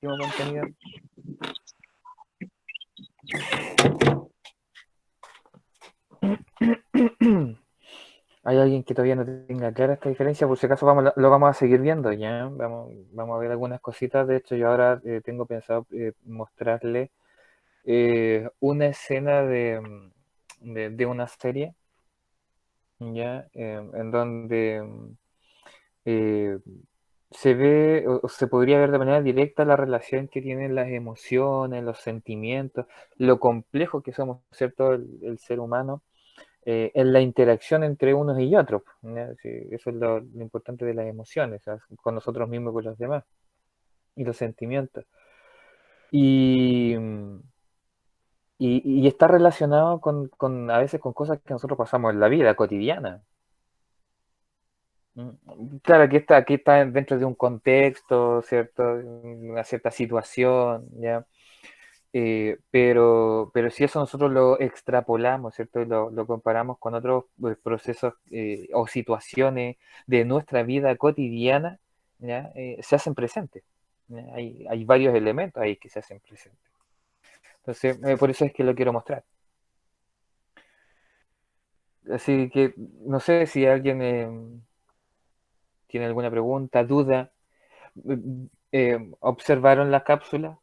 contenido. Hay alguien que todavía no tenga clara esta diferencia, por si acaso lo vamos a seguir viendo, ¿ya? Vamos a ver algunas cositas. De hecho, yo ahora tengo pensado mostrarle una escena de una serie, ¿ya? En donde eh, se ve o se podría ver de manera directa la relación que tienen las emociones, los sentimientos, lo complejo que somos, ¿cierto? El ser humano en la interacción entre unos y otros, ¿ya? Sí, eso es lo importante de las emociones, ¿sabes? Con nosotros mismos y con los demás, y los sentimientos. Y, y está relacionado a veces con cosas que nosotros pasamos en la vida cotidiana. Claro, aquí está dentro de un contexto, ¿cierto? Una cierta situación, ¿ya? Pero si eso nosotros lo extrapolamos, ¿cierto? Y lo comparamos con otros procesos o situaciones de nuestra vida cotidiana, ¿ya? Se hacen presentes. ¿Ya? Hay varios elementos ahí que se hacen presentes. Entonces, por eso es que lo quiero mostrar. Así que no sé si alguien tiene alguna pregunta, duda. ¿Observaron la cápsula?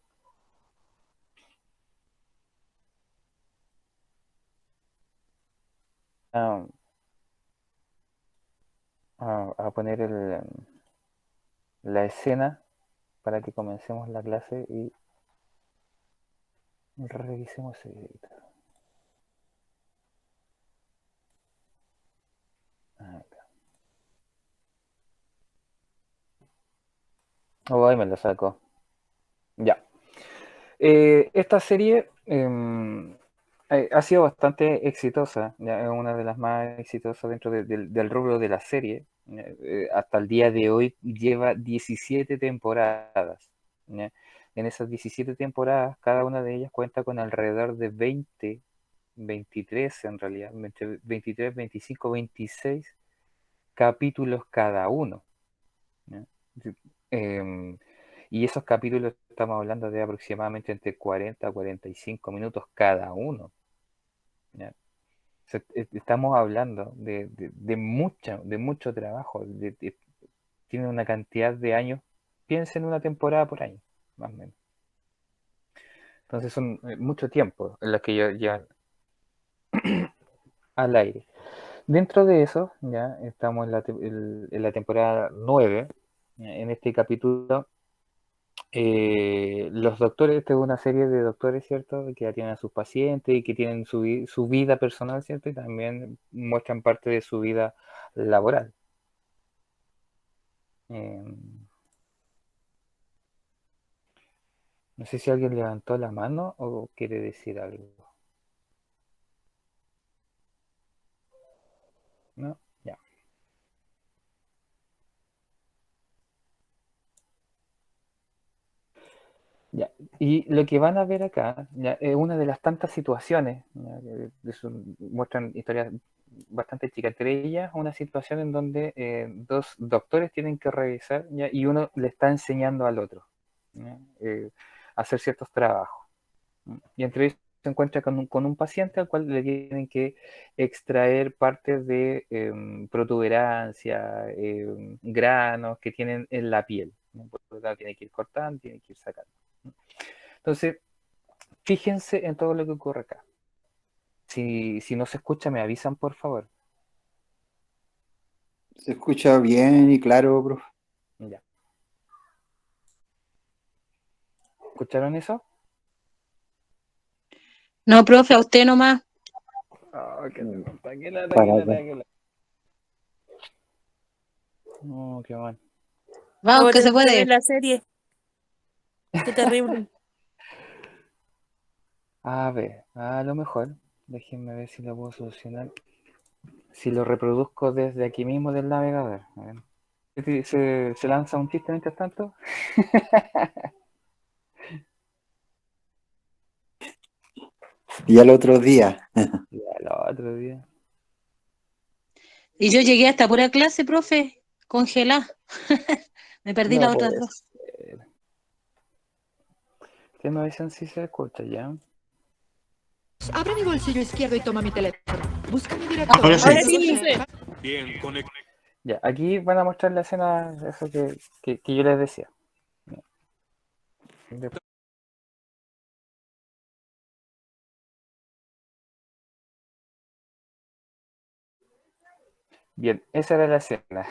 Ah, a poner la escena para que comencemos la clase y revisemos el videito. Oh, ahí me lo saco. Ya. Esta serie ha sido bastante exitosa. ¿Ya? Es una de las más exitosas dentro del rubro de la serie. Hasta el día de hoy lleva 17 temporadas. ¿Ya? En esas 17 temporadas, cada una de ellas cuenta con alrededor de 20, 23 en realidad, entre 23, 25, 26 capítulos cada uno. ¿Ya? Eh, y esos capítulos estamos hablando de aproximadamente entre 40 a 45 minutos cada uno. ¿Ya? O sea, estamos hablando de mucho trabajo, tiene una cantidad de años, piensen en una temporada por año, más o menos. Entonces son mucho tiempo en los que llevan al aire. Dentro de eso, ya estamos en la temporada 9. En este capítulo los doctores, esta es una serie de doctores, ¿cierto? Que atienden a sus pacientes y que tienen su vida personal, ¿cierto? Y también muestran parte de su vida laboral. Eh, no sé si alguien levantó la mano o quiere decir algo. ¿No? Ya. Ya. Y lo que van a ver acá ya, es una de las tantas situaciones, ya, muestran historias bastante chicas, entre ellas una situación en donde dos doctores tienen que revisar ya, y uno le está enseñando al otro ya, a hacer ciertos trabajos. Y entre ellos se encuentra con un paciente al cual le tienen que extraer partes de protuberancia, granos que tienen en la piel. ¿No? Por lo tanto, tiene que ir cortando, tiene que ir sacando. Entonces, fíjense en todo lo que ocurre acá. Si no se escucha, me avisan, por favor. Se escucha bien y claro, profe. Ya. ¿Escucharon eso? No, profe, a usted nomás. Oh, qué Mm, lata, qué lata, qué Para lata, acá. qué lata. Oh, qué mal. Vamos, Ahora que no se puede ver puede. la serie. Qué terrible. A ver, a lo mejor, déjenme ver si lo puedo solucionar. Si lo reproduzco desde aquí mismo del navegador. A ver. ¿Se lanza un chiste mientras tanto? Y al otro día. Ya, el otro día. Y yo llegué hasta pura clase, profe, congelada. Me perdí No las otras puede dos. ser. ¿Qué me dicen si se escucha ya? Abre mi bolsillo izquierdo y toma mi teléfono. Busca mi director. Ahora sí. Ahora sí. Bien, conectado. Ya, aquí van a mostrar la escena, eso que yo les decía. De- Bien, esa era la escena.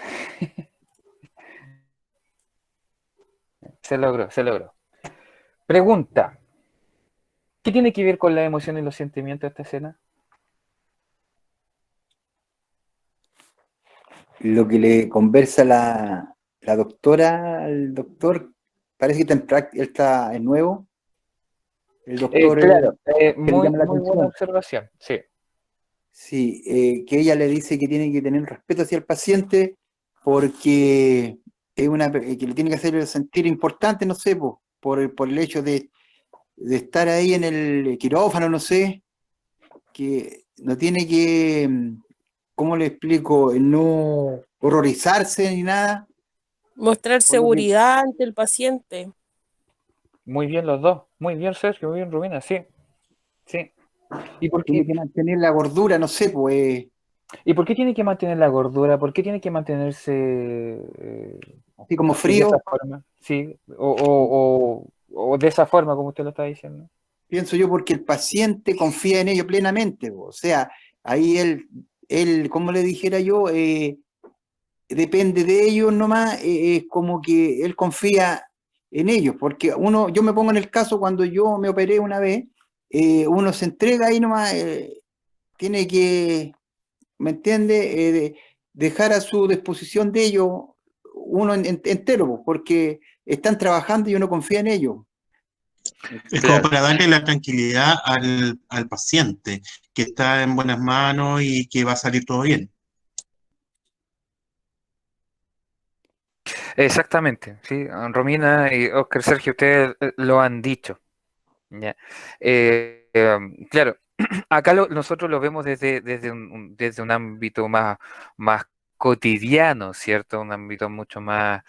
Se logró, se logró. Pregunta. ¿Qué tiene que ver con la emoción y los sentimientos de esta escena? Lo que le conversa la doctora al doctor, parece que él es nuevo, el doctor Claro, que le muy, llama la muy buena atención. observación, sí. Sí, que ella le dice que tiene que tener respeto hacia el paciente porque que le tiene que hacer sentir importante, no sé, por el hecho de estar ahí en el quirófano, no sé, que no tiene que, ¿cómo le explico? No horrorizarse ni nada. Mostrar Por lo que seguridad ante el paciente. Muy bien los dos. Muy bien, Sergio, muy bien, Rubina, sí. Sí. ¿Y por tiene qué, que mantener la gordura, no sé, pues, ¿y por qué tiene que mantener la gordura? ¿Por qué tiene que mantenerse así como de esa frío. forma? Sí, o de esa forma, como usted lo está diciendo. Pienso yo, porque el paciente confía en ello plenamente, o sea, ahí él, como le dijera yo, depende de ellos nomás, es como que él confía en ellos, porque yo me pongo en el caso cuando yo me operé una vez, uno se entrega ahí nomás, tiene que, ¿me entiende? Dejar a su disposición de ellos uno entero, porque están trabajando y uno confía en ellos. Es como Claro. para darle la tranquilidad al paciente, que está en buenas manos y que va a salir todo bien. Exactamente, sí. Romina y Oscar, Sergio, ustedes lo han dicho. ¿Ya? Claro, acá nosotros lo vemos desde un ámbito más cotidiano, ¿cierto? Un ámbito mucho más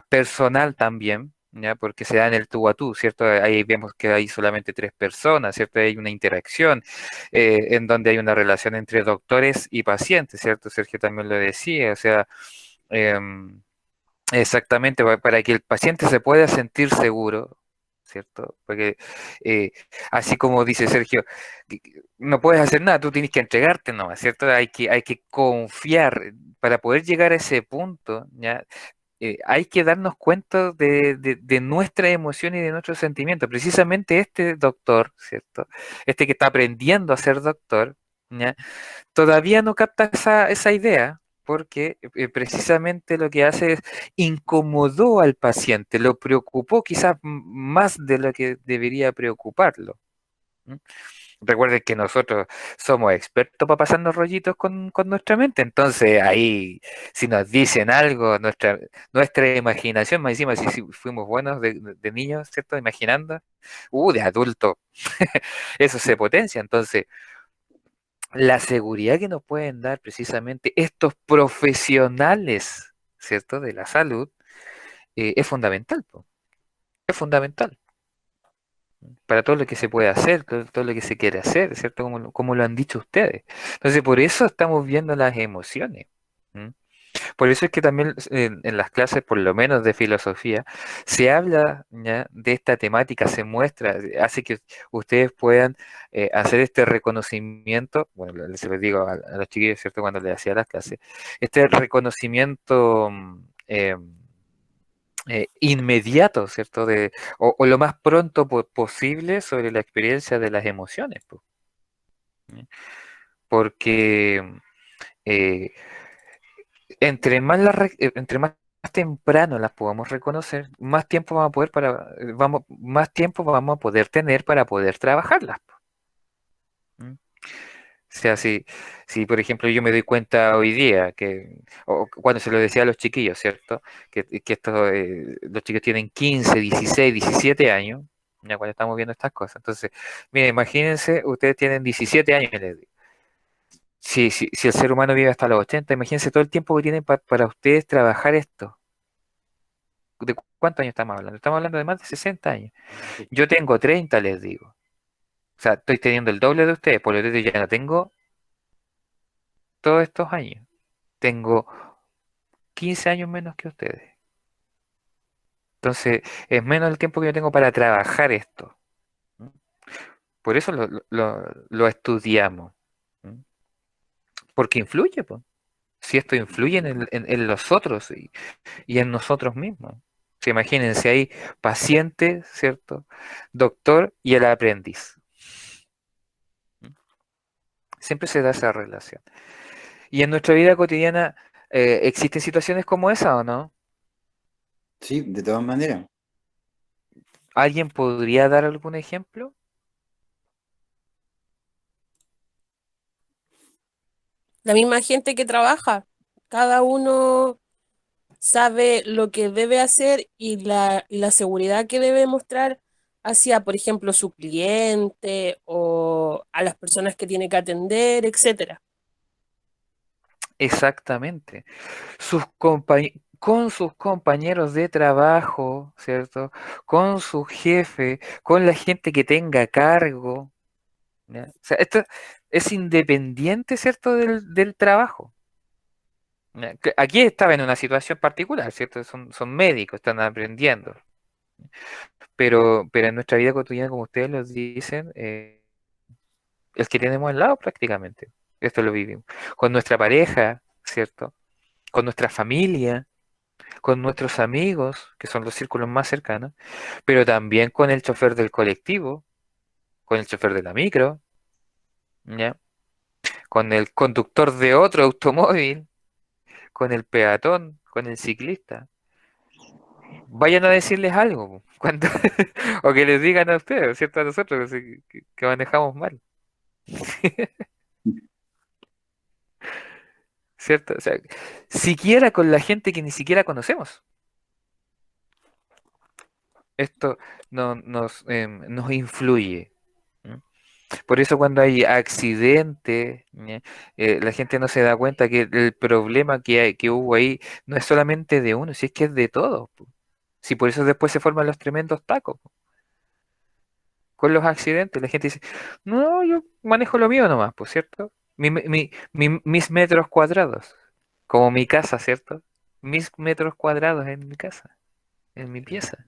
personal también, ¿ya? Porque se da en el tú a tú, ¿cierto? Ahí vemos que hay solamente tres personas, ¿cierto? Hay una interacción en donde hay una relación entre doctores y pacientes, ¿cierto? Sergio también lo decía, o sea, em, exactamente, para que el paciente se pueda sentir seguro, ¿cierto? Porque eh, así como dice Sergio, no puedes hacer nada, tú tienes que entregarte nomás, ¿cierto? Hay que confiar para poder llegar a ese punto, ¿ya? Hay que darnos cuenta de nuestra emoción y de nuestros sentimientos. Precisamente este doctor, ¿cierto? Este que está aprendiendo a ser doctor, ¿ya? Todavía no capta esa idea porque precisamente lo que hace es incomodó al paciente, lo preocupó quizás más de lo que debería preocuparlo. ¿M? Recuerden que nosotros somos expertos para pasarnos rollitos con nuestra mente, entonces ahí si nos dicen algo, nuestra imaginación, más encima si fuimos buenos de niños, ¿cierto? Imaginando, de adulto, eso se potencia, entonces la seguridad que nos pueden dar precisamente estos profesionales, ¿cierto?, de la salud, es fundamental, po. Es fundamental para todo lo que se puede hacer, todo lo que se quiere hacer, ¿cierto? Como lo han dicho ustedes. Entonces, por eso estamos viendo las emociones. ¿M? Por eso es que también en las clases, por lo menos de filosofía, se habla ya de esta temática, se muestra, hace que ustedes puedan hacer este reconocimiento, bueno, se los digo a los chiquillos, ¿cierto? Cuando les hacía las clases, este reconocimiento inmediato, ¿cierto? O lo más pronto posible sobre la experiencia de las emociones, po. ¿Sí? Porque eh, entre más temprano las podamos reconocer, más tiempo vamos a poder más tiempo vamos a poder tener para poder trabajarlas, po. ¿Mm? O sea, si por ejemplo yo me doy cuenta hoy día o cuando se lo decía a los chiquillos, ¿cierto? Que los chicos tienen 15, 16, 17 años, ya cuando estamos viendo estas cosas. Entonces, miren, imagínense, ustedes tienen 17 años, les digo. Si el ser humano vive hasta los 80, imagínense todo el tiempo que tienen para ustedes trabajar esto. ¿De ¿cuántos años estamos hablando? Estamos hablando de más de 60 años. Yo tengo 30, les digo. O sea, estoy teniendo el doble de ustedes, por lo tanto ya no tengo todos estos años. Tengo 15 años menos que ustedes. Entonces, es menos el tiempo que yo tengo para trabajar esto. ¿Mm? Por eso lo estudiamos. ¿Mm? Porque influye, pues. Si esto influye en los otros y en nosotros mismos. Si imagínense, hay paciente, ¿cierto? Doctor y el aprendiz. ¿Mm? Siempre se da esa relación. Y en nuestra vida cotidiana, ¿existen situaciones como esa o no? Sí, de todas maneras. ¿Alguien podría dar algún ejemplo? La misma gente que trabaja, cada uno sabe lo que debe hacer y la seguridad que debe mostrar hacia, por ejemplo, su cliente o a las personas que tiene que atender, etcétera. Exactamente. Con sus compañeros de trabajo, ¿cierto? Con su jefe, con la gente que tenga a cargo. ¿Ya? O sea, esto es independiente, ¿cierto? Del trabajo. ¿Ya? Que aquí estaba en una situación particular, ¿cierto? Son médicos, están aprendiendo. Pero en nuestra vida cotidiana, como ustedes lo dicen, el que tenemos al lado prácticamente. Esto lo vivimos. Con nuestra pareja, ¿cierto? Con nuestra familia, con nuestros amigos, que son los círculos más cercanos, pero también con el chofer del colectivo, con el chofer de la micro, ¿ya? Con el conductor de otro automóvil, con el peatón, con el ciclista. Vayan a decirles algo cuando o que les digan a ustedes, ¿cierto? A nosotros que manejamos mal, ¿cierto? O sea, siquiera con la gente que ni siquiera conocemos. Esto nos influye. ¿M? Por eso cuando hay accidentes, ¿ya? La gente no se da cuenta que el problema que hubo ahí no es solamente de uno, si es que es de todos. Po. Si por eso después se forman los tremendos tacos. Po. Con los accidentes, la gente dice, no, yo manejo lo mío nomás, pues, ¿cierto? Mis metros cuadrados, como mi casa, ¿cierto? Mis metros cuadrados en mi casa, en mi pieza.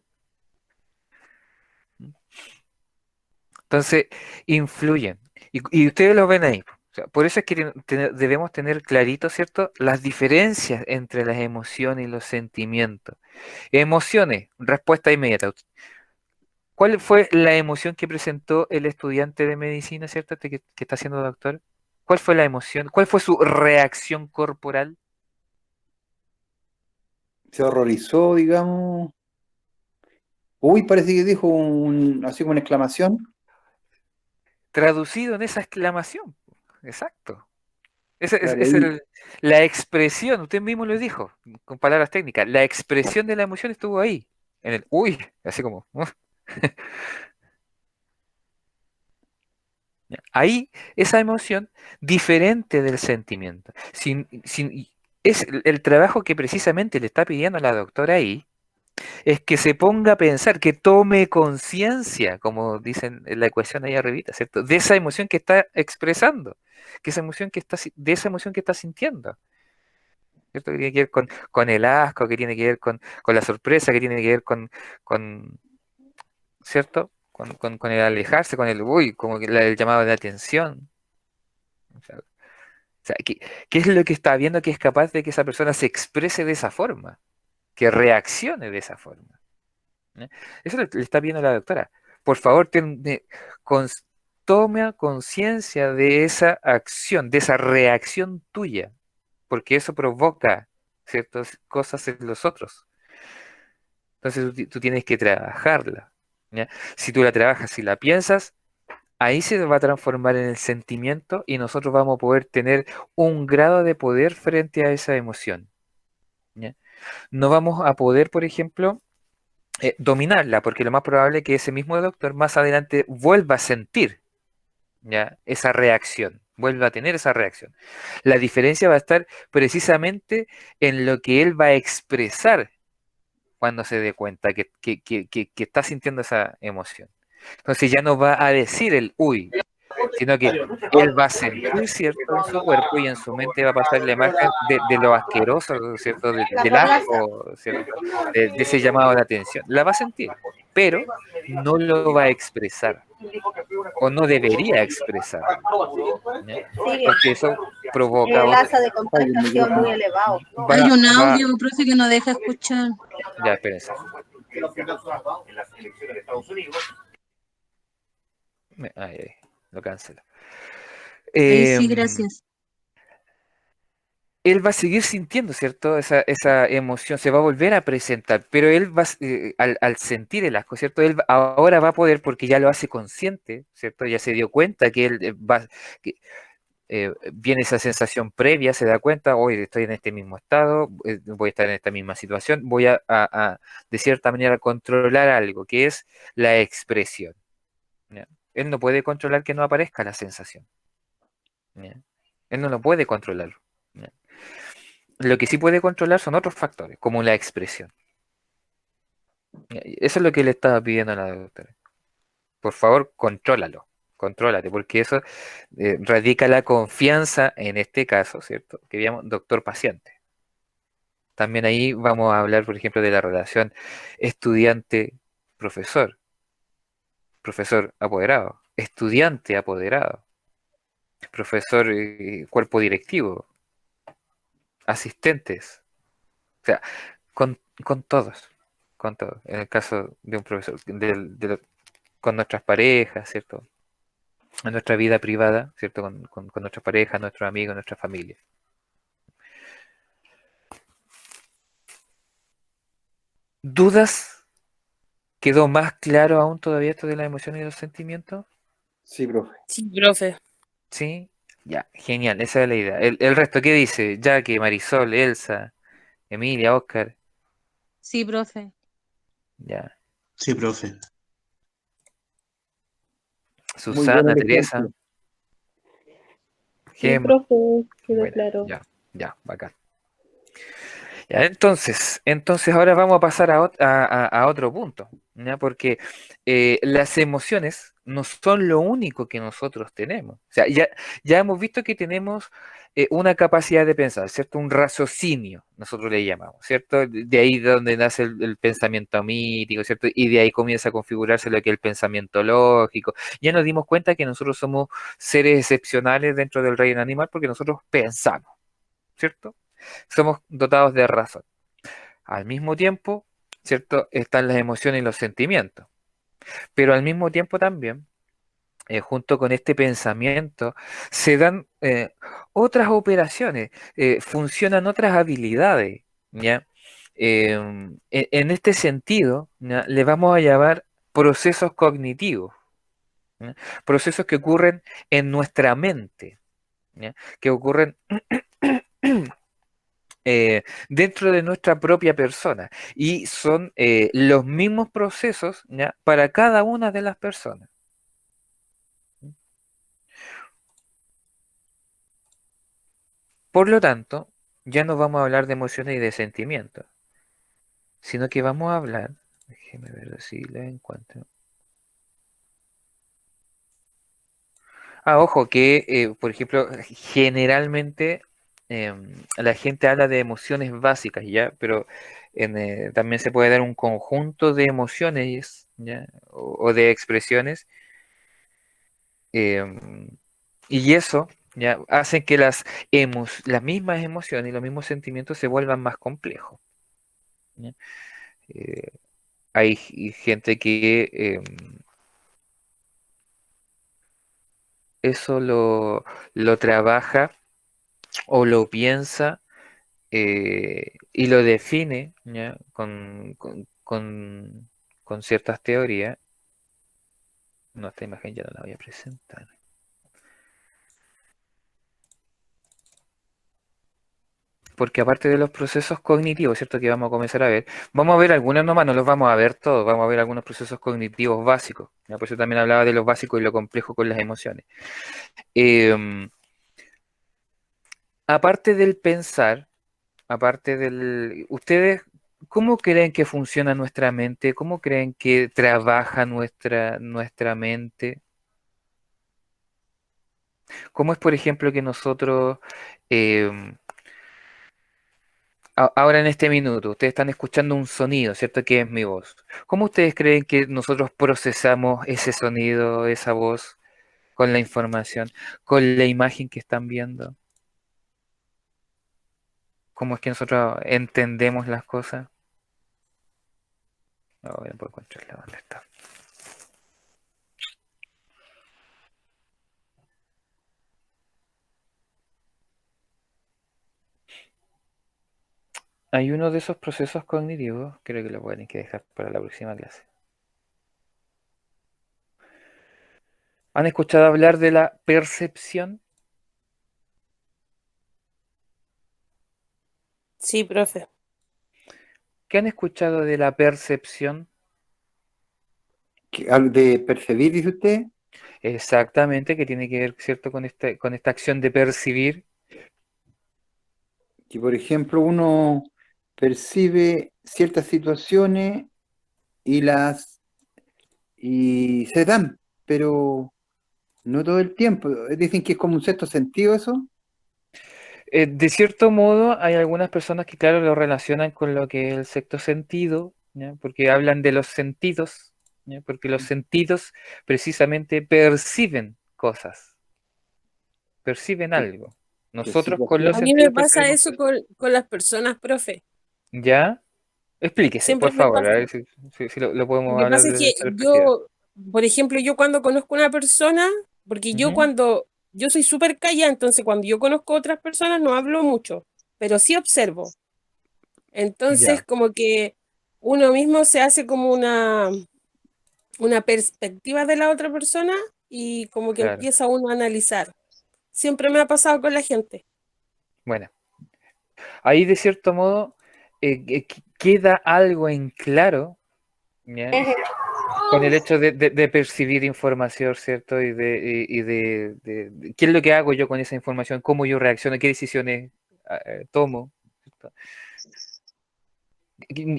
Entonces, influyen. Y ustedes lo ven ahí. O sea, por eso es que debemos tener clarito, ¿cierto? Las diferencias entre las emociones y los sentimientos. Emociones, respuesta inmediata. ¿Cuál fue la emoción que presentó el estudiante de medicina, ¿cierto? Este que está siendo doctor. ¿Cuál fue la emoción? ¿Cuál fue su reacción corporal? Se horrorizó, digamos. Uy, parece que dijo así como una exclamación. Traducido en esa exclamación. Exacto. Claro, La expresión, usted mismo lo dijo, con palabras técnicas, la expresión de la emoción estuvo ahí, en el uy, así como. Ya. Ahí, esa emoción diferente del sentimiento. Es el trabajo que precisamente le está pidiendo la doctora ahí, es que se ponga a pensar, que tome conciencia, como dicen en la ecuación ahí arribita, ¿cierto? De esa emoción que está expresando, que esa emoción de esa emoción que está sintiendo. ¿Cierto? Que tiene que ver con el asco, que tiene que ver con la sorpresa, que tiene que ver con ¿cierto? Con el alejarse, con el uy, como que el llamado de atención. O sea, ¿qué es lo que está viendo que es capaz de que esa persona se exprese de esa forma? Que reaccione de esa forma. ¿Eh? Eso le está viendo la doctora. Por favor, cons- toma conciencia de esa acción, de esa reacción tuya, porque eso provoca ciertas cosas en los otros. Entonces tú tienes que trabajarla. ¿Ya? Si tú la trabajas, si la piensas, ahí se va a transformar en el sentimiento y nosotros vamos a poder tener un grado de poder frente a esa emoción. ¿Ya? No vamos a poder, por ejemplo, dominarla, porque lo más probable es que ese mismo doctor más adelante vuelva a sentir, ¿ya? Esa reacción, vuelva a tener esa reacción. La diferencia va a estar precisamente en lo que él va a expresar cuando se dé cuenta que está sintiendo esa emoción. Entonces ya no va a decir el uy, sino que él va a sentir, ¿cierto?, en su cuerpo y en su mente va a pasar la imagen de lo asqueroso, ¿cierto?, del asco, ¿cierto?, de ese llamado de atención. La va a sentir, pero no lo va a expresar, o no debería expresar, ¿ya? Porque eso provoca El otra. asa de contrastación muy elevado. Hay un va- audio, profe, que no deja escuchar. Ya, espérense. Ay, ay, lo cancela. Ahí sí, Em, gracias. Él va a seguir sintiendo, ¿cierto? Esa emoción, se va a volver a presentar, pero él va, al sentir el asco, ¿cierto? Ahora va a poder, porque ya lo hace consciente, ¿cierto? Ya se dio cuenta que él que, viene esa sensación previa, se da cuenta, hoy estoy en este mismo estado, voy a estar en esta misma situación, voy de cierta manera, controlar algo, que es la expresión, ¿ya? Él no puede controlar que no aparezca la sensación, ¿ya? Él no lo puede controlar, ¿ya? Lo que sí puede controlar son otros factores, como la expresión. Eso es lo que le estaba pidiendo a la doctora. Por favor, contrólate, porque eso radica la confianza en este caso, ¿cierto? Que llamamos doctor-paciente. También ahí vamos a hablar, por ejemplo, de la relación estudiante-profesor, profesor-apoderado, estudiante-apoderado, profesor-cuerpo directivo, asistentes, o sea, con todos, con todos. En el caso de un profesor, con nuestras parejas, ¿cierto? En nuestra vida privada, ¿cierto? Con nuestras parejas, nuestros amigos, nuestra familia. ¿Dudas? ¿Quedó más claro aún todavía esto de las emociones y los sentimientos? Sí, profe. Sí, profe. ¿Sí? Ya, genial, esa es la idea. El resto, ¿qué dice? Jackie, Marisol, Elsa, Emilia, Oscar. Sí, profe. Ya. Sí, profe. Muy bueno Susana, el Teresa, ejemplo. Sí, Gemma. profe, quedó Bueno, claro. ya, bacán. Ya, entonces ahora vamos a pasar a otro punto, ¿ya? Porque las emociones no son lo único que nosotros tenemos. O sea, ya hemos visto que tenemos una capacidad de pensar, ¿cierto? Un raciocinio, nosotros le llamamos, ¿cierto? De ahí donde nace el pensamiento mítico, ¿cierto? Y de ahí comienza a configurarse lo que es el pensamiento lógico. Ya nos dimos cuenta que nosotros somos seres excepcionales dentro del reino animal porque nosotros pensamos, ¿cierto? Somos dotados de razón. Al mismo tiempo, ¿cierto? Están las emociones y los sentimientos. Pero al mismo tiempo también, junto con este pensamiento, se dan otras operaciones, funcionan otras habilidades, ¿ya? En este sentido, ¿ya? Le vamos a llamar procesos cognitivos, ¿ya? Procesos que ocurren en nuestra mente, ¿ya? Que ocurren dentro de nuestra propia persona y son los mismos procesos, ¿ya? Para cada una de las personas. Por lo tanto, ya no vamos a hablar de emociones y de sentimientos, sino que vamos a hablar, déjeme ver si la encuentro. Ojo, que por ejemplo, generalmente la gente habla de emociones básicas, ¿ya? Pero también se puede dar un conjunto de emociones, ¿ya? O de expresiones. em, y eso ya hace que las mismas emociones y los mismos sentimientos se vuelvan más complejos, ¿ya? Eh, hay gente que eso lo trabaja o lo piensa y lo define, ¿ya? Con ciertas teorías. No, esta imagen ya no la voy a presentar. Porque aparte de los procesos cognitivos, ¿cierto? Que vamos a comenzar a ver, vamos a ver algunos nomás, no los vamos a ver todos, vamos a ver algunos procesos cognitivos básicos. ¿Ya? Por eso también hablaba de lo básico y lo complejo con las emociones. Aparte del pensar, ustedes ¿Cómo creen que funciona nuestra mente? ¿Cómo creen que trabaja nuestra mente? ¿Cómo es, por ejemplo, que nosotros, em, ahora en este minuto, ustedes están escuchando un sonido, ¿cierto? Que es mi voz. ¿Cómo ustedes creen que nosotros procesamos ese sonido, esa voz, con la información, con la imagen que están viendo? ¿Cómo es que nosotros entendemos las cosas? No voy a poder encontrarla dónde está. Hay uno de esos procesos cognitivos, creo que lo voy a tener que dejar para la próxima clase. ¿Han escuchado hablar de la percepción? Sí, profe. ¿Qué han escuchado de la percepción? De percibir, dice usted, Exactamente, que tiene que ver, ¿cierto?, con esta acción de percibir. que por ejemplo uno percibe ciertas situaciones y y se dan, pero no todo el tiempo. Dicen que es como un sexto sentido eso. De cierto modo, hay algunas personas que, claro, lo relacionan con lo que es el sexto sentido, ¿ya? Porque hablan de los sentidos, ¿ya? Porque los sentidos precisamente perciben cosas, perciben Que, algo. que Nosotros con los A situaciones. mí me sentidos pasa percibimos eso cosas. con las personas, profe. ¿Ya? Explíquese, Siempre por me favor, a pasa. ver si lo Lo podemos que hablar pasa es desde que esa perspectiva. yo, por ejemplo, yo cuando conozco a una persona, porque Ujú. yo soy súper callada, entonces cuando yo conozco a otras personas no hablo mucho, pero sí observo. Entonces Ya, como que uno mismo se hace como una perspectiva de la otra persona y como que claro. empieza uno a analizar. Siempre me ha pasado con la gente. Bueno, ahí de cierto modo queda algo en claro, ¿ya? Con el hecho de percibir información, ¿cierto? Y qué es lo que hago yo con esa información, cómo yo reacciono, qué decisiones tomo, ¿cierto?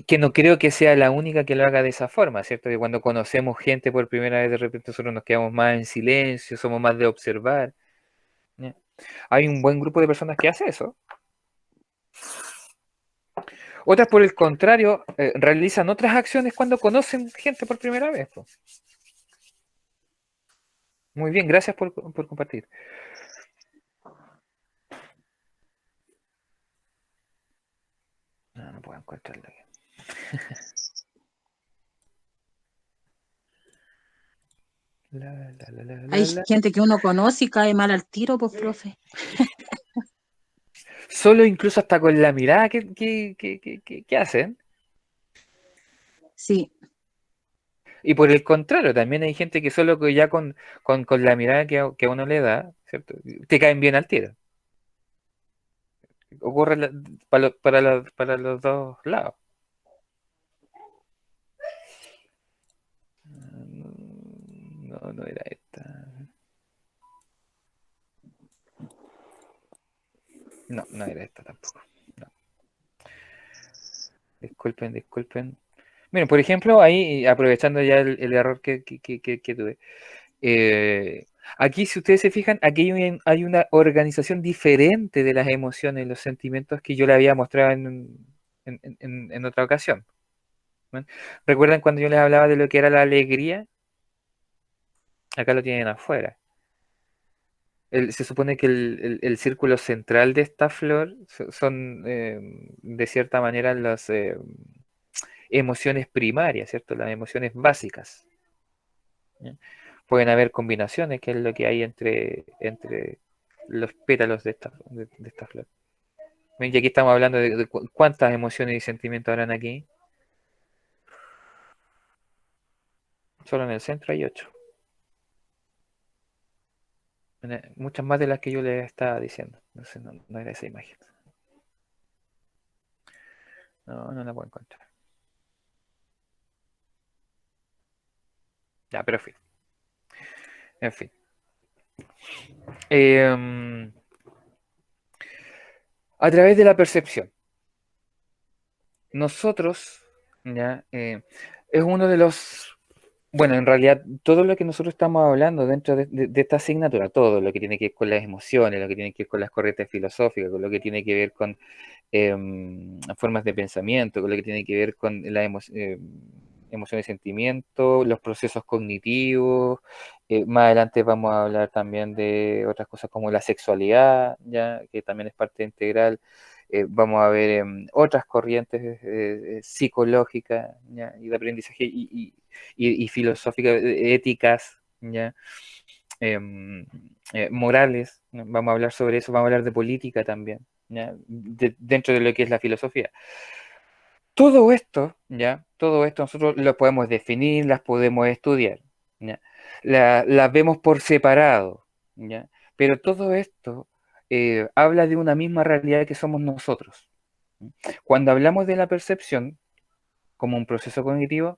Que no creo que sea la única que lo haga de esa forma, ¿cierto? Que cuando conocemos gente por primera vez, de repente nosotros nos quedamos más en silencio, somos más de observar, ¿ya? Hay un buen grupo de personas que hace eso. Otras, por el contrario, realizan otras acciones cuando conocen gente por primera vez, po. Muy bien, gracias por compartir. No, no puedo encontrarla aquí. Hay La. gente que uno conoce y cae mal al tiro, pues, profe. Solo incluso hasta con la mirada que hacen. Sí, Y por el contrario, también hay gente que solo que ya con la mirada que uno le da, ¿cierto? Te caen bien al tiro. Ocurre para los dos lados. No, no era esta. No, no era esta tampoco. No. Disculpen. Miren, por ejemplo, ahí, aprovechando ya el error que tuve. Eh, Aquí, si ustedes se fijan, aquí hay una organización diferente de las emociones y los sentimientos que yo le había mostrado en otra ocasión. ¿Ven? ¿Recuerdan cuando yo les hablaba de lo que era la alegría? Acá lo tienen afuera. Se supone que el círculo central de esta flor son, de cierta manera, las emociones primarias, ¿cierto? Las emociones básicas. ¿Ya? Pueden haber combinaciones, que es lo que hay entre los pétalos de esta flor. ¿Ven? Y aquí estamos hablando de cuántas emociones y sentimientos habrán aquí. Solo en el centro hay 8. Muchas más de las que yo les estaba diciendo. No sé, no era esa imagen. No, no la puedo encontrar. Ya, pero en fin. En fin. A través de la percepción. nosotros, ¿ya? Es uno de los, bueno, en realidad todo lo que nosotros estamos hablando dentro de esta asignatura, todo lo que tiene que ver con las emociones, lo que tiene que ver con las corrientes filosóficas, con lo que tiene que ver con formas de pensamiento, con lo que tiene que ver con las emociones y sentimientos, los procesos cognitivos. Más adelante vamos a hablar también de otras cosas como la sexualidad, ya que también es parte integral. Vamos a ver otras corrientes psicológicas, ¿ya? Y de aprendizaje y filosóficas, éticas, ¿ya? Morales, ¿no? Vamos a hablar sobre eso, vamos a hablar de política también, ¿ya? Dentro de lo que es la filosofía. Todo esto, ¿ya? Todo esto nosotros lo podemos definir, las podemos estudiar, ¿ya? Las vemos por separado, ¿ya? Pero todo esto habla de una misma realidad que somos nosotros. Cuando hablamos de la percepción como un proceso cognitivo,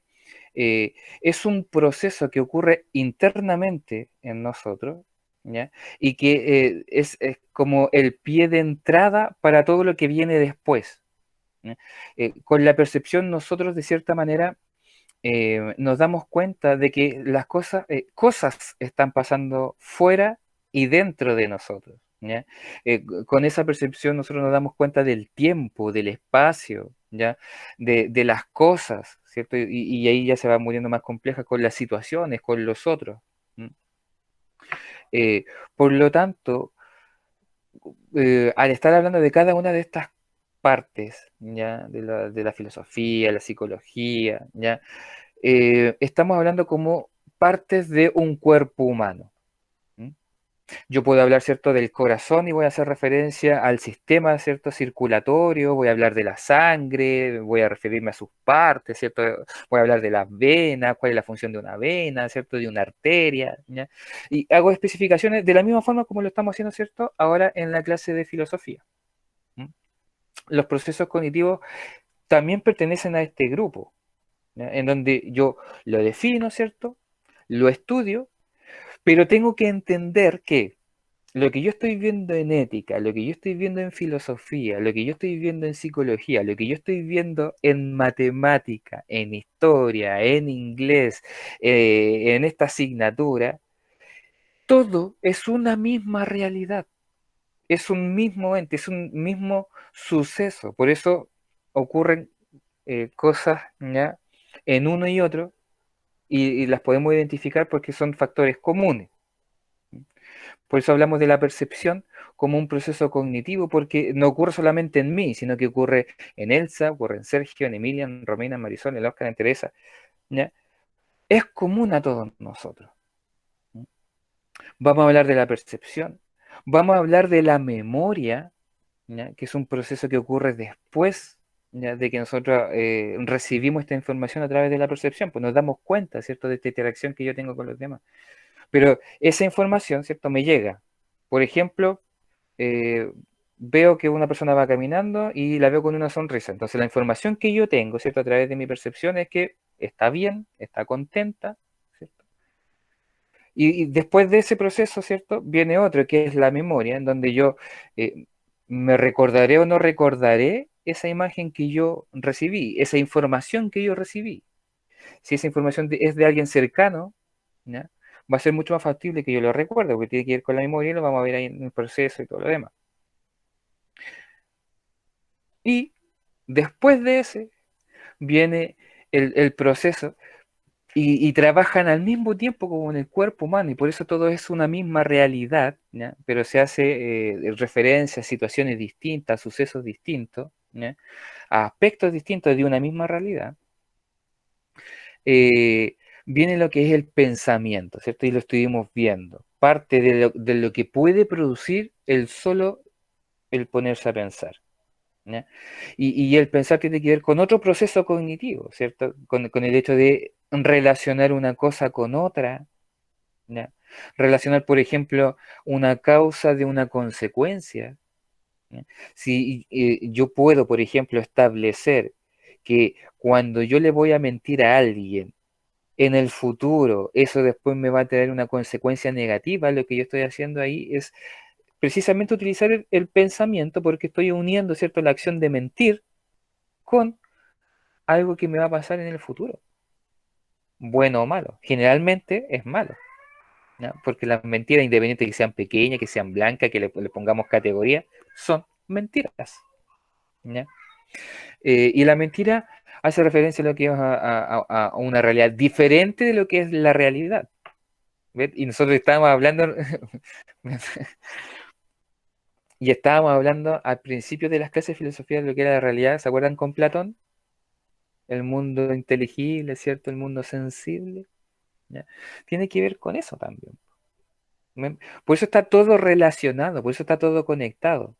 es un proceso que ocurre internamente en nosotros, ¿ya? Y que es como el pie de entrada para todo lo que viene después, ¿ya? Con la percepción nosotros de cierta manera nos damos cuenta de que las cosas están pasando fuera y dentro de nosotros, ¿ya? Con esa percepción nosotros nos damos cuenta del tiempo, del espacio, ¿ya? De las cosas, ¿cierto? Y ahí ya se va muriendo más compleja con las situaciones, con los otros. Eh, por lo tanto, al estar hablando de cada una de estas partes, ¿ya? De la filosofía, la psicología, ¿ya? Estamos hablando como partes de un cuerpo humano. Yo puedo hablar, ¿cierto?, del corazón y voy a hacer referencia al sistema, ¿cierto?, circulatorio, voy a hablar de la sangre, voy a referirme a sus partes, ¿cierto? Voy a hablar de las venas, cuál es la función de una vena, ¿cierto?, de una arteria, ¿ya? Y hago especificaciones de la misma forma como lo estamos haciendo, ¿cierto?, ahora en la clase de filosofía. Los procesos cognitivos también pertenecen a este grupo, ¿ya? En donde yo lo defino, ¿cierto?, lo estudio, pero tengo que entender que lo que yo estoy viendo en ética, lo que yo estoy viendo en filosofía, lo que yo estoy viendo en psicología, lo que yo estoy viendo en matemática, en historia, en inglés, en esta asignatura, todo es una misma realidad, es un mismo ente, es un mismo suceso. Por eso ocurren cosas, ¿ya?, en uno y otro y las podemos identificar porque son factores comunes. Por eso hablamos de la percepción como un proceso cognitivo, porque no ocurre solamente en mí, sino que ocurre en Elsa, ocurre en Sergio, en Emilia, en Romina, en Marisol, en Oscar, en Teresa, ¿ya? Es común a todos nosotros. Vamos a hablar de la percepción, vamos a hablar de la memoria, ¿ya?, que es un proceso que ocurre después, ¿ya?, de que nosotros recibimos esta información a través de la percepción, pues nos damos cuenta, ¿cierto?, de esta interacción que yo tengo con los demás. Pero esa información, ¿cierto?, me llega. Por ejemplo, veo que una persona va caminando y la veo con una sonrisa. Entonces la información que yo tengo, ¿cierto?, a través de mi percepción es que está bien, está contenta, ¿cierto? Y después de ese proceso, ¿cierto?, viene otro, que es la memoria, en donde yo me recordaré o no recordaré esa imagen que yo recibí, esa información que yo recibí. Si esa información es de alguien cercano, ¿ya?, va a ser mucho más factible que yo lo recuerde, porque tiene que ver con la memoria y lo vamos a ver ahí en el proceso y todo lo demás. Y después de ese viene el proceso y trabajan al mismo tiempo como en el cuerpo humano y por eso todo es una misma realidad, ¿ya?, pero se hace referencia a situaciones distintas, a sucesos distintos, ¿ya?, a aspectos distintos de una misma realidad. Viene lo que es el pensamiento, ¿cierto? Y lo estuvimos viendo. Parte de lo que puede producir el ponerse a pensar, ¿ya? Y el pensar tiene que ver con otro proceso cognitivo, ¿cierto? Con el hecho de relacionar una cosa con otra, ¿ya? Relacionar, por ejemplo, una causa de una consecuencia, ¿ya? Si yo puedo, por ejemplo, establecer que cuando yo le voy a mentir a alguien, en el futuro eso después me va a traer una consecuencia negativa, lo que yo estoy haciendo ahí es precisamente utilizar el pensamiento porque estoy uniendo, ¿cierto?, la acción de mentir con algo que me va a pasar en el futuro, bueno o malo. Generalmente es malo, ¿ya? Porque las mentiras, independientes que sean pequeñas, que sean blancas, que le pongamos categoría, son mentiras, ¿ya? Y la mentira hace referencia a lo que es a una realidad diferente de lo que es la realidad. ¿Ves? Y nosotros estábamos hablando y estábamos hablando al principio de las clases de filosofía de lo que era la realidad. ¿Se acuerdan con Platón? El mundo inteligible, ¿cierto? El mundo sensible, ¿ya? Tiene que ver con eso también. Por eso está todo relacionado, por eso está todo conectado.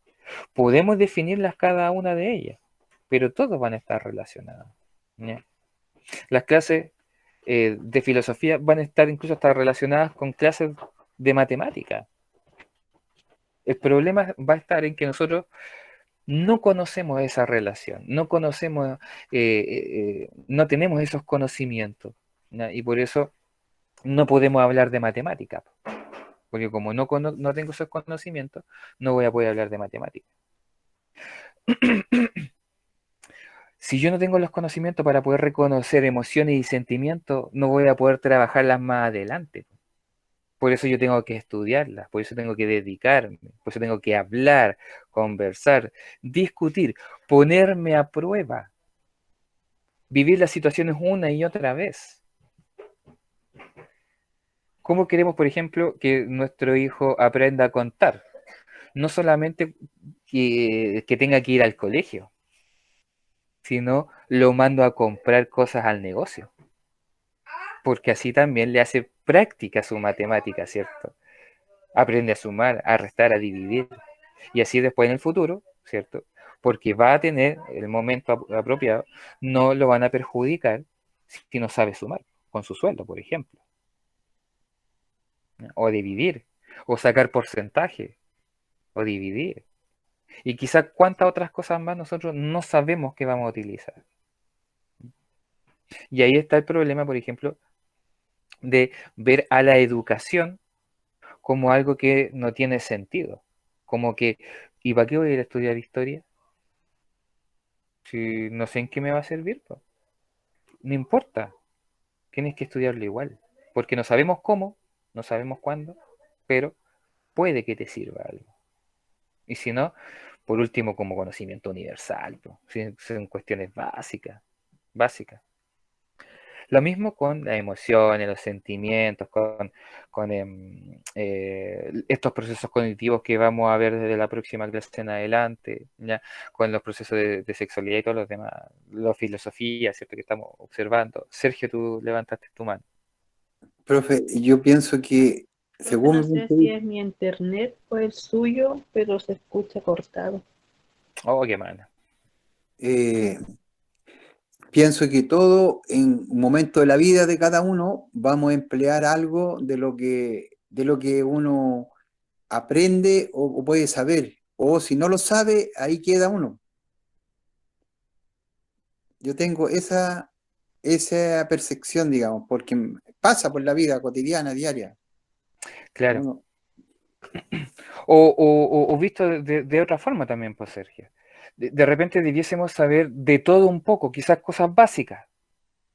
Podemos definirlas cada una de ellas, pero todos van a estar relacionados, ¿ya? Las clases de filosofía van a estar incluso hasta relacionadas con clases de matemática. El problema va a estar en que nosotros no conocemos esa relación, no conocemos, no tenemos esos conocimientos, ¿ya? Y por eso no podemos hablar de matemática, porque como no tengo esos conocimientos, no voy a poder hablar de matemática. Si yo no tengo los conocimientos para poder reconocer emociones y sentimientos, no voy a poder trabajarlas más adelante. Por eso yo tengo que estudiarlas, por eso tengo que dedicarme, por eso tengo que hablar, conversar, discutir, ponerme a prueba, vivir las situaciones una y otra vez. ¿Cómo queremos, por ejemplo, que nuestro hijo aprenda a contar? No solamente que tenga que ir al colegio, sino lo mando a comprar cosas al negocio, porque así también le hace práctica su matemática, ¿cierto? Aprende a sumar, a restar, a dividir, y así después en el futuro, ¿cierto? Porque va a tener el momento apropiado, no lo van a perjudicar si no sabe sumar, con su sueldo, por ejemplo, ¿no? O dividir, o sacar porcentaje, o dividir. Y quizás cuántas otras cosas más nosotros no sabemos que vamos a utilizar. Y ahí está el problema, por ejemplo, de ver a la educación como algo que no tiene sentido. Como que, ¿y para qué voy a ir a estudiar historia? Si no sé en qué me va a servir, pues. No importa, tienes que estudiarlo igual. Porque no sabemos cómo, no sabemos cuándo, pero puede que te sirva algo. Y si no, por último, como conocimiento universal, pues, son cuestiones básicas, básicas. Lo mismo con las emociones, los sentimientos, con estos procesos cognitivos que vamos a ver desde la próxima clase en adelante, ¿ya? Con los procesos de sexualidad y todos los demás, la filosofía, ¿cierto? Que estamos observando. Sergio, tú levantaste tu mano. Profe, yo pienso que, Profe, según no mi sé punto de si vista, es mi internet o el suyo, pero se escucha cortado. Oh, qué mano. pienso que todo en un momento de la vida de cada uno vamos a emplear algo de lo que uno aprende o puede saber. O si no lo sabe, ahí queda uno. Yo tengo esa percepción, digamos, porque pasa por la vida cotidiana, diaria. Claro. Uno- O visto de otra forma también, pues, Sergio. De repente debiésemos saber de todo un poco, quizás cosas básicas,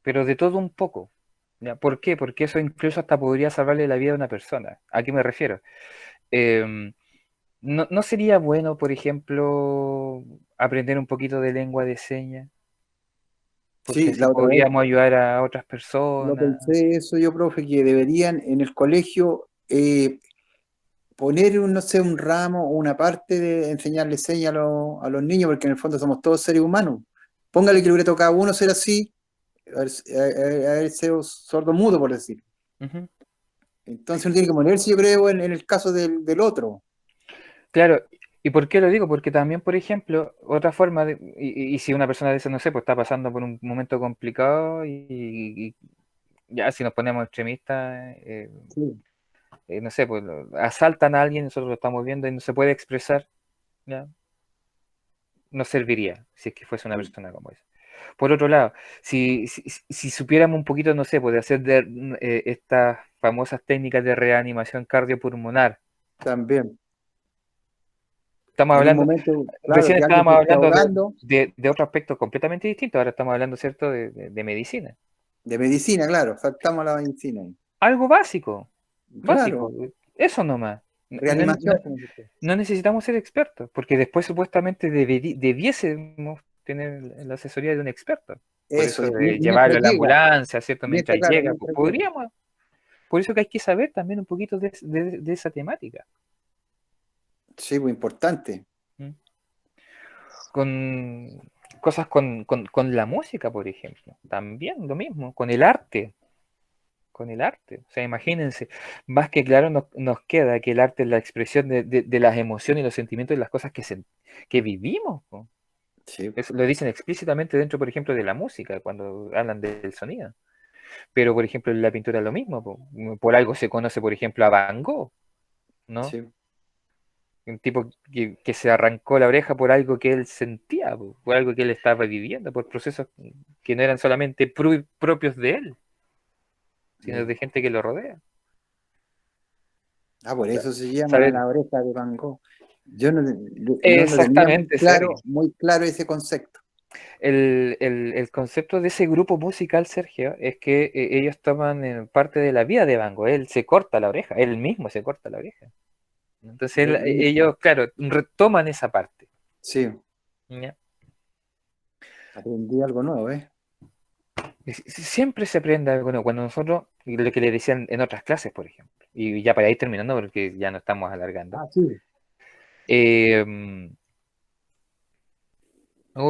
pero de todo un poco. ¿Ya? ¿Por qué? Porque eso incluso hasta podría salvarle la vida a una persona. ¿A qué me refiero? Em, ¿No sería bueno, por ejemplo, aprender un poquito de lengua de señas? Porque sí, así la otra vez podríamos ayudar a otras lo personas. pensé eso yo, profe, que deberían en el colegio poner no sé, un ramo o una parte de enseñarle señas a los niños, porque en el fondo somos todos seres humanos. Póngale que le hubiera tocado a uno ser así, haber sido sordo mudo, por decir. Ujú. Entonces uno tiene que ponerse, yo creo, en el caso del otro. Claro, ¿y por qué lo digo? Porque también, por ejemplo, otra forma y si una persona de esa, no sé, pues está pasando por un momento complicado y ya si nos ponemos extremistas, Sí, no sé, pues asaltan a alguien, nosotros lo estamos viendo y no se puede expresar, ¿ya? No serviría si es que fuese una sí, persona como esa. Por otro lado, si supiéramos un poquito, no sé, pues de hacer estas famosas técnicas de reanimación cardiopulmonar, también. estamos En un hablando, momento, claro, recién que alguien estábamos se esté hablando ahogando, de otro aspecto completamente distinto, ahora estamos hablando, ¿cierto?, de medicina. de medicina, claro, saltamos a la medicina. Algo básico, Claro, eso nomás. reanimación, como dice usted. No necesitamos ser expertos, porque después supuestamente debiésemos tener la asesoría de un experto. Por Eso, eso de llevarlo mientras a la llega, ambulancia, ¿cierto? Mientras claro, llega, mientras llega. podríamos. Por eso que hay que saber también un poquito de esa temática. Sí, pues importante. ¿Mm? Con cosas con la música, por ejemplo. También lo mismo, con el arte. Con el arte. O sea, imagínense, más que claro nos queda que el arte es la expresión de las emociones y los sentimientos de las cosas que vivimos, po. Sí, Eso lo dicen explícitamente dentro, por ejemplo, de la música, cuando hablan del sonido. Pero, por ejemplo, en la pintura es lo mismo, po. Por algo se conoce, por ejemplo, a Van Gogh, ¿no? sí. Un tipo que se arrancó la oreja por algo que él sentía, po, por algo que él estaba viviendo, por procesos que no eran solamente propios de él, sino de gente que lo rodea. Ah, por eso se llama Saber la oreja de Van Gogh. Yo no lo tenía exactamente, Sergio. muy claro ese concepto. El concepto de ese grupo musical, Sergio, es que ellos toman parte de la vida de Van Gogh. Él se corta la oreja, él mismo se corta la oreja. Entonces Él mismo. ellos, claro, retoman esa parte. Sí, ¿Ya? aprendí algo nuevo, ¿eh? Siempre se aprende algo nuevo. Cuando nosotros, lo que le decían en otras clases, por ejemplo, y ya para ir terminando, porque ya no estamos alargando. Ah, sí.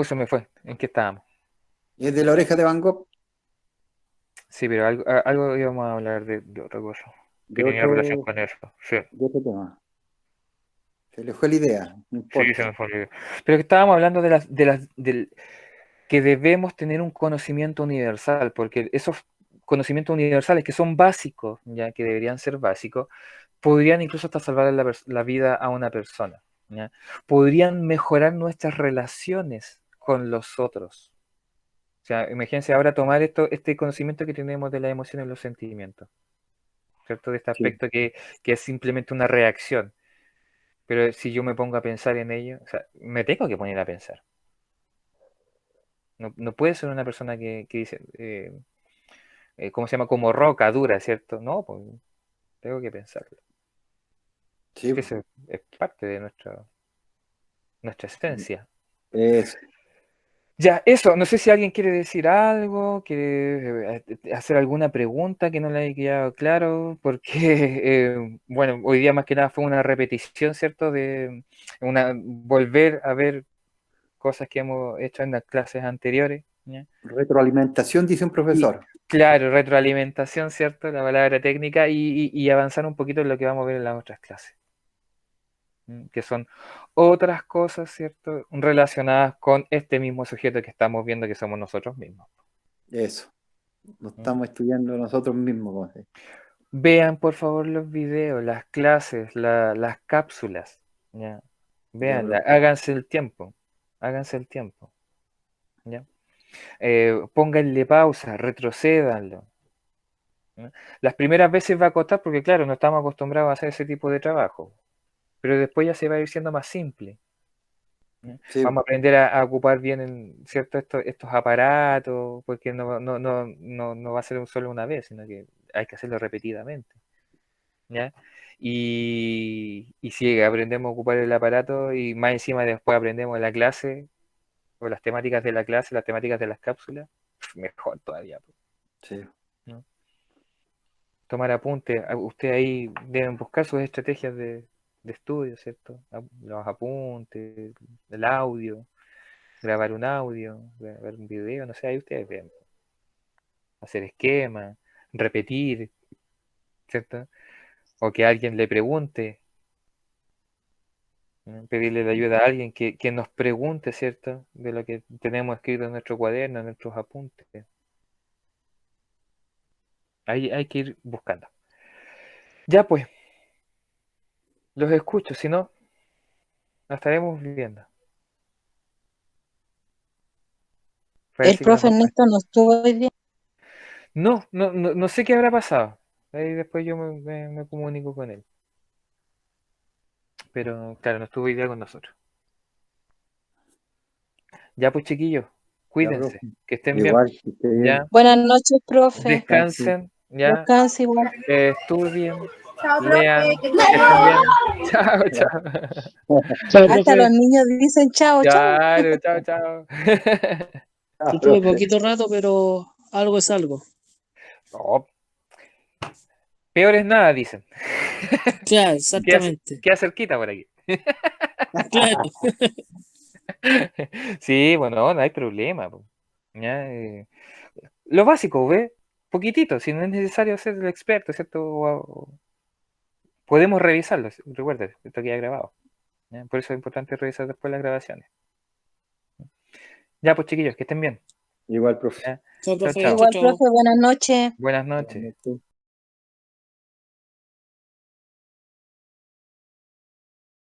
Se me fue. ¿En qué estábamos? Es de la oreja de Van Gogh, Sí, pero algo íbamos a hablar de otra cosa que de tenía relación otro, con eso. Sí. de otro tema. Se le fue la idea, no Sí, se importa. me fue la idea. Pero que estábamos hablando del que debemos tener un conocimiento universal, porque esos conocimientos universales que son básicos, ya que deberían ser básicos, podrían incluso hasta salvar la vida a una persona, ¿ya? Podrían mejorar nuestras relaciones con los otros. O sea, imagínense ahora tomar este conocimiento que tenemos de las emociones y los sentimientos, ¿cierto? De este Sí, aspecto que es simplemente una reacción. Pero si yo me pongo a pensar en ello, o sea, me tengo que poner a pensar. No puede ser una persona que dice, ¿cómo se llama? Como roca dura, ¿cierto? No, pues tengo que pensarlo. sí. Que eso es parte de nuestra esencia. Es, Ya, eso, no sé si alguien quiere decir algo, quiere hacer alguna pregunta que no le haya quedado claro, porque, bueno, hoy día más que nada fue una repetición, ¿cierto? De volver a ver cosas que hemos hecho en las clases anteriores, ¿ya? retroalimentación, dice un Y profesor. claro, retroalimentación, ¿cierto? La palabra técnica y avanzar un poquito en lo que vamos a ver en las otras clases, que son otras cosas, ¿cierto? Relacionadas con este mismo sujeto que estamos viendo que somos nosotros mismos. Eso. Lo ¿Mm? estamos estudiando nosotros mismos. Como se dice. Vean por favor los videos, las clases, las cápsulas, ¿ya? Ya, Veanla, profe. háganse el tiempo, ¿ya? Pónganle pausa, retrocédanlo, ¿no? Las primeras veces va a costar porque, claro, no estamos acostumbrados a hacer ese tipo de trabajo, pero después ya se va a ir siendo más simple, ¿no? Sí, Vamos a aprender a ocupar bien, ¿cierto? Estos aparatos, porque no va a ser solo una vez, sino que hay que hacerlo repetidamente, ¿ya? Y si aprendemos a ocupar el aparato y más encima después aprendemos la clase o las temáticas de la clase, las temáticas de las cápsulas, mejor todavía, sí. ¿no? Tomar apuntes. Usted ahí deben buscar sus estrategias de estudio, ¿cierto? Los apuntes, el audio, grabar un audio, grabar un video, no sé, ahí ustedes ven. Hacer esquemas, repetir, ¿cierto? O que alguien le pregunte, ¿no? Pedirle la ayuda a alguien que nos pregunte, ¿cierto? De lo que tenemos escrito en nuestro cuaderno, en nuestros apuntes. Ahí hay que ir buscando. Ya pues, los escucho, si no, la estaremos viendo. El Parece que profe Ernesto no estuvo hoy día. no sé qué habrá pasado. Ahí después yo me comunico con él. pero claro, no estuvo hoy día con nosotros. Ya pues chiquillos, cuídense, profe. que estén bien. Igual, que esté bien. Ya, Buenas noches, profe. descansen, ya, Descanse igual. estudien, lean, que estén bien. Chao, chao. Chao, Hasta profe. los niños dicen chao, chao. Claro, chao, chao. Yo tuve poquito rato, pero algo es algo. No, peor es nada, dicen. Claro, exactamente. Queda cerquita por aquí. Claro. Sí, bueno, no hay problema. Po. Ya, lo básico, ¿ve? Poquitito, si no es necesario ser el experto, ¿cierto? Podemos revisarlo, recuerden, esto queda grabado. ¿Ya? Por eso es importante revisar después las grabaciones. Ya, pues chiquillos, que estén bien. Igual, profe. ¿Ya? Chao, Chao, profe. chao. Igual, Chao, chao. profe, buenas noches. Buenas noches. Buenas noches.